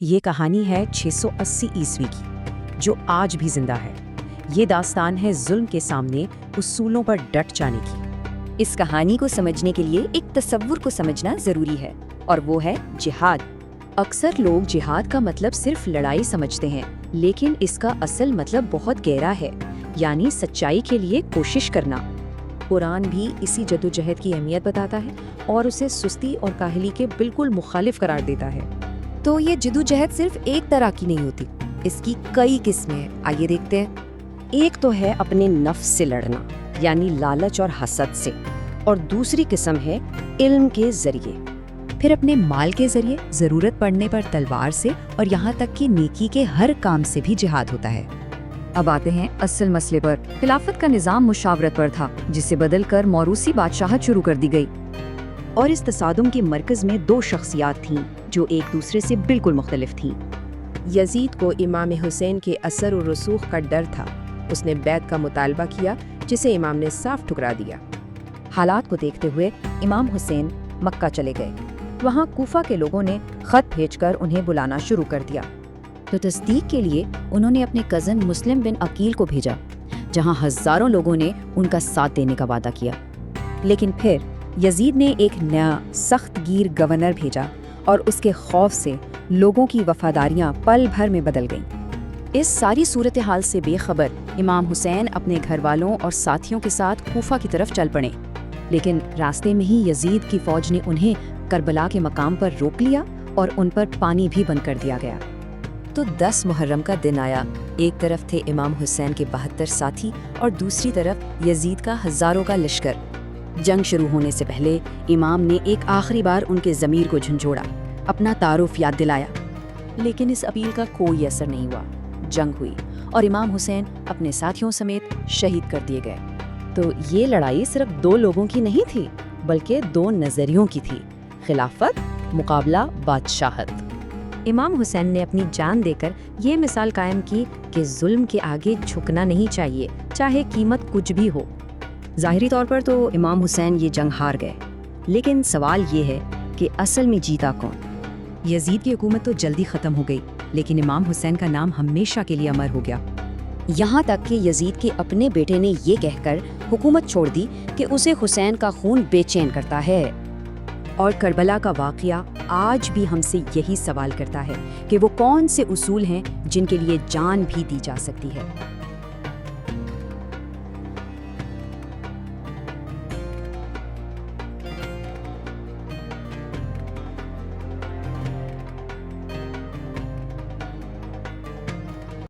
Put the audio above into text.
یہ کہانی ہے 680 عیسوی کی، جو آج بھی زندہ ہے۔ یہ داستان ہے ظلم کے سامنے اصولوں پر ڈٹ جانے کی۔ اس کہانی کو سمجھنے کے لیے ایک تصور کو سمجھنا ضروری ہے، اور وہ ہے جہاد۔ اکثر لوگ جہاد کا مطلب صرف لڑائی سمجھتے ہیں، لیکن اس کا اصل مطلب بہت گہرا ہے، یعنی سچائی کے لیے کوشش کرنا۔ قرآن بھی اسی جدوجہد کی اہمیت بتاتا ہے اور اسے سستی اور کاہلی کے بالکل مخالف قرار دیتا ہے۔ تو یہ جدوجہد صرف ایک طرح کی نہیں ہوتی، اس کی کئی قسمیں ہیں۔ آئیے دیکھتے ہیں۔ ایک تو ہے اپنے نفس سے لڑنا، یعنی لالچ اور حسد سے، اور دوسری قسم ہے علم کے ذریعے، پھر اپنے مال کے ذریعے، ضرورت پڑنے پر تلوار سے، اور یہاں تک کہ نیکی کے ہر کام سے بھی جہاد ہوتا ہے۔ اب آتے ہیں اصل مسئلے پر۔ خلافت کا نظام مشاورت پر تھا، جسے بدل کر موروثی بادشاہت شروع کر دی گئی، اور اس تصادم کے مرکز میں دو شخصیات تھیں جو ایک دوسرے سے بالکل مختلف تھیں۔ یزید کو امام حسین کے اثر و رسوخ کا ڈر تھا۔ اس نے بیعت کا مطالبہ کیا، جسے امام نے صاف ٹھکرا دیا۔ حالات کو دیکھتے ہوئے امام حسین مکہ چلے گئے۔ وہاں کوفہ کے لوگوں نے خط بھیج کر انہیں بلانا شروع کر دیا، تو تصدیق کے لیے انہوں نے اپنے کزن مسلم بن عقیل کو بھیجا، جہاں ہزاروں لوگوں نے ان کا ساتھ دینے کا وعدہ کیا۔ لیکن پھر یزید نے ایک نیا سخت گیر گورنر بھیجا، اور اس کے خوف سے لوگوں کی وفاداریاں پل بھر میں بدل گئیں۔ اس ساری صورتحال سے بے خبر امام حسین اپنے گھر والوں اور ساتھیوں کے ساتھ کوفہ کی طرف چل پڑے، لیکن راستے میں ہی یزید کی فوج نے انہیں کربلا کے مقام پر روک لیا اور ان پر پانی بھی بند کر دیا گیا۔ تو 10 محرم کا دن آیا۔ ایک طرف تھے امام حسین کے 72 ساتھی، اور دوسری طرف یزید کا ہزاروں کا لشکر۔ جنگ شروع ہونے سے پہلے امام نے ایک آخری بار ان کے ضمیر کو جھنجھوڑا، اپنا تعارف یاد دلایا، لیکن اس اپیل کا کوئی اثر نہیں ہوا۔ جنگ ہوئی اور امام حسین اپنے ساتھیوں سمیت شہید کر دیے گئے۔ تو یہ لڑائی صرف دو لوگوں کی نہیں تھی، بلکہ دو نظریوں کی تھی: خلافت مقابلہ بادشاہت۔ امام حسین نے اپنی جان دے کر یہ مثال قائم کی کہ ظلم کے آگے جھکنا نہیں چاہیے، چاہے قیمت کچھ بھی ہو۔ ظاہری طور پر تو امام حسین یہ جنگ ہار گئے، لیکن سوال یہ ہے کہ اصل میں جیتا کون؟ یزید کی حکومت تو جلدی ختم ہو گئی، لیکن امام حسین کا نام ہمیشہ کے لیے امر ہو گیا۔ یہاں تک کہ یزید کے اپنے بیٹے نے یہ کہہ کر حکومت چھوڑ دی کہ اسے حسین کا خون بے چین کرتا ہے۔ اور کربلا کا واقعہ آج بھی ہم سے یہی سوال کرتا ہے کہ وہ کون سے اصول ہیں جن کے لیے جان بھی دی جا سکتی ہے۔